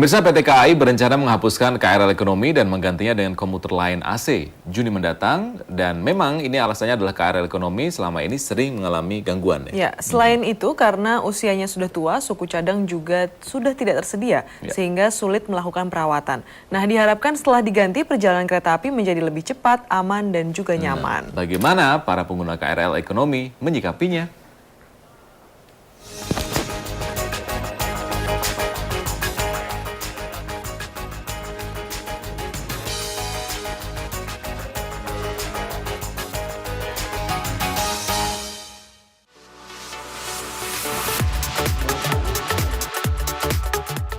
Pemirsa, PT KAI berencana menghapuskan KRL ekonomi dan menggantinya dengan komuter lain AC Juni mendatang, dan memang ini alasannya adalah KRL ekonomi selama ini sering mengalami gangguan. Ya, selain itu karena usianya sudah tua, suku cadang juga sudah tidak tersedia sehingga sulit melakukan perawatan. Nah, diharapkan setelah diganti perjalanan kereta api menjadi lebih cepat, aman dan juga nyaman. Bagaimana para pengguna KRL ekonomi menyikapinya?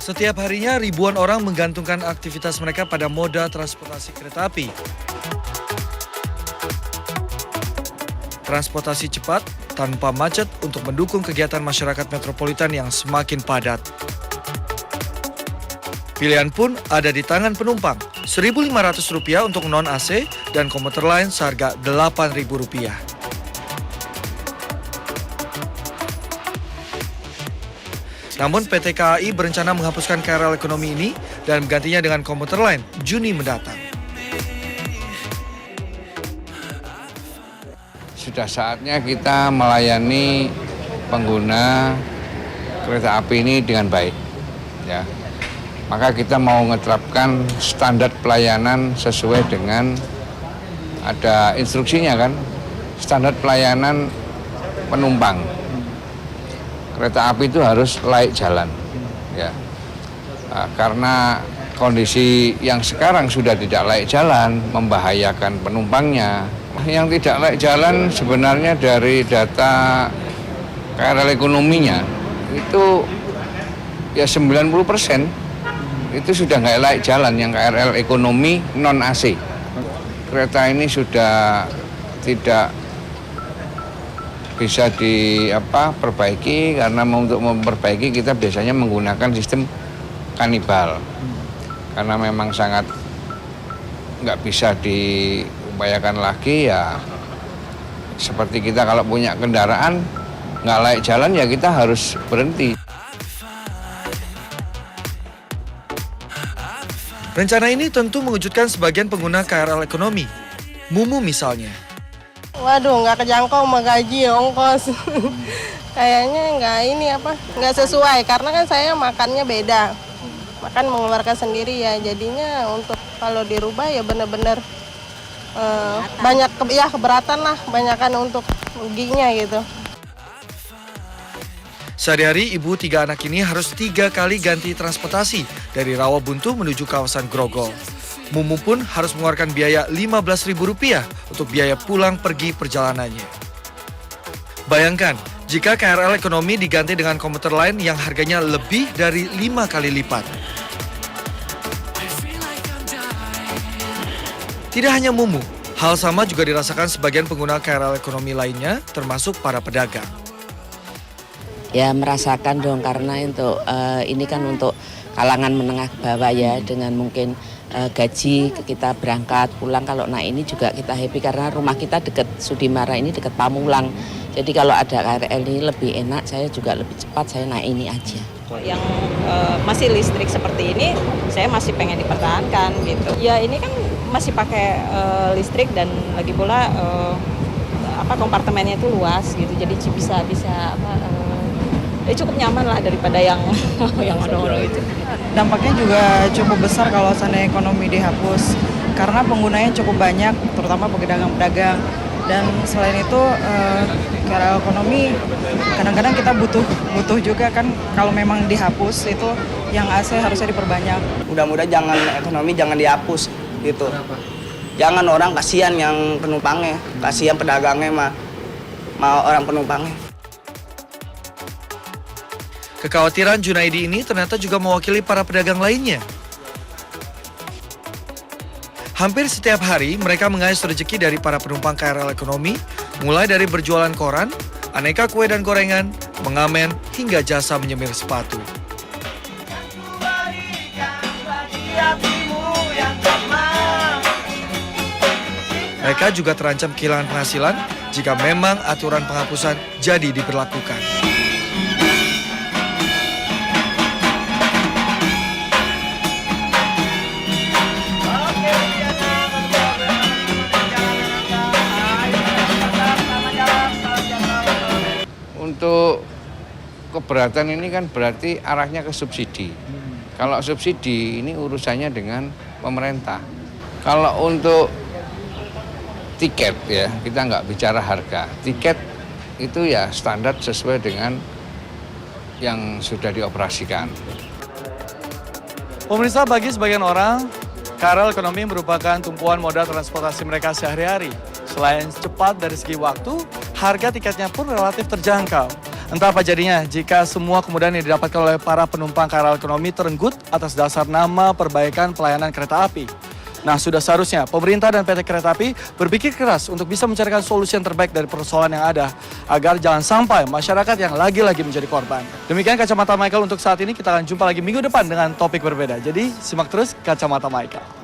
Setiap harinya ribuan orang menggantungkan aktivitas mereka pada moda transportasi kereta api. Transportasi cepat tanpa macet untuk mendukung kegiatan masyarakat metropolitan yang semakin padat. Pilihan pun ada di tangan penumpang, Rp1.500 untuk non-AC dan komuter lain seharga Rp8.000. Namun PT KAI berencana menghapuskan KRL ekonomi ini dan menggantinya dengan komuter lain Juni mendatang. Sudah saatnya kita melayani pengguna kereta api ini dengan baik. Ya. Maka kita mau menerapkan standar pelayanan sesuai dengan ada instruksinya kan, standar pelayanan penumpang. Kereta api itu harus layak jalan, ya. Karena kondisi yang sekarang sudah tidak layak jalan, membahayakan penumpangnya. Yang tidak layak jalan sebenarnya dari data KRL ekonominya itu ya 90% itu sudah nggak layak jalan yang KRL ekonomi non AC. Kereta ini sudah tidak bisa diperbaiki karena untuk memperbaiki kita biasanya menggunakan sistem kanibal karena memang sangat nggak bisa diupayakan lagi. Ya seperti kita kalau punya kendaraan nggak layak jalan ya kita harus berhenti. Rencana ini tentu mengejutkan sebagian pengguna KRL ekonomi. Mumu misalnya. Waduh, nggak kejangkau sama gaji, ongkos. Kayaknya nggak sesuai karena kan saya makannya beda. Makan mengeluarkan sendiri ya, jadinya untuk kalau dirubah ya benar-benar banyak keberatan lah, banyakan untuk ruginya gitu. Sehari-hari ibu 3 anak ini harus 3 kali ganti transportasi dari Rawabuntu menuju kawasan Grogol. Mumu pun harus mengeluarkan biaya Rp15.000 untuk biaya pulang pergi perjalanannya. Bayangkan, jika KRL ekonomi diganti dengan komuter lain yang harganya lebih dari 5 kali lipat. Tidak hanya Mumu, hal sama juga dirasakan sebagian pengguna KRL ekonomi lainnya, termasuk para pedagang. Ya merasakan dong, karena ini kan untuk kalangan menengah ke bawah ya, dengan mungkin gaji kita berangkat pulang. Kalau naik ini juga kita happy karena rumah kita dekat Sudimara, ini dekat Pamulang. Jadi kalau ada KRL ini lebih enak, saya juga lebih cepat, saya naik ini aja. Yang masih listrik seperti ini saya masih pengen dipertahankan gitu. Ya ini kan masih pakai listrik dan lagi pula kompartemennya itu luas gitu. Jadi bisa cukup nyaman lah daripada yang ono-ono itu. Dampaknya juga cukup besar kalau seandainya ekonomi dihapus karena penggunanya cukup banyak, terutama pedagang-pedagang. Dan selain itu KRL ekonomi kadang-kadang kita butuh juga kan, kalau memang dihapus itu yang AC harusnya diperbanyak. Mudah-mudahan ekonomi jangan dihapus gitu. Jangan, orang kasihan yang penumpangnya, kasihan pedagangnya mau orang penumpangnya. Kekhawatiran Junaidi ini ternyata juga mewakili para pedagang lainnya. Hampir setiap hari mereka mengais rezeki dari para penumpang KRL ekonomi, mulai dari berjualan koran, aneka kue dan gorengan, mengamen, hingga jasa menyemir sepatu. Mereka juga terancam kehilangan penghasilan jika memang aturan penghapusan jadi diberlakukan. keberatan ini kan berarti arahnya ke subsidi. Kalau subsidi ini urusannya dengan pemerintah. Kalau untuk tiket ya, kita nggak bicara harga. Tiket itu ya standar sesuai dengan yang sudah dioperasikan. Pemirsa, bagi sebagian orang, KRL ekonomi merupakan tumpuan moda transportasi mereka sehari-hari. Selain cepat dari segi waktu, harga tiketnya pun relatif terjangkau. Entah apa jadinya jika semua kemudahan yang didapatkan oleh para penumpang KRL ekonomi terenggut atas dasar nama perbaikan pelayanan kereta api. Nah, sudah seharusnya pemerintah dan PT Kereta Api berpikir keras untuk bisa mencarikan solusi yang terbaik dari persoalan yang ada, agar jangan sampai masyarakat yang lagi-lagi menjadi korban. Demikian Kacamata Michael untuk saat ini, kita akan jumpa lagi minggu depan dengan topik berbeda. Jadi, simak terus Kacamata Michael.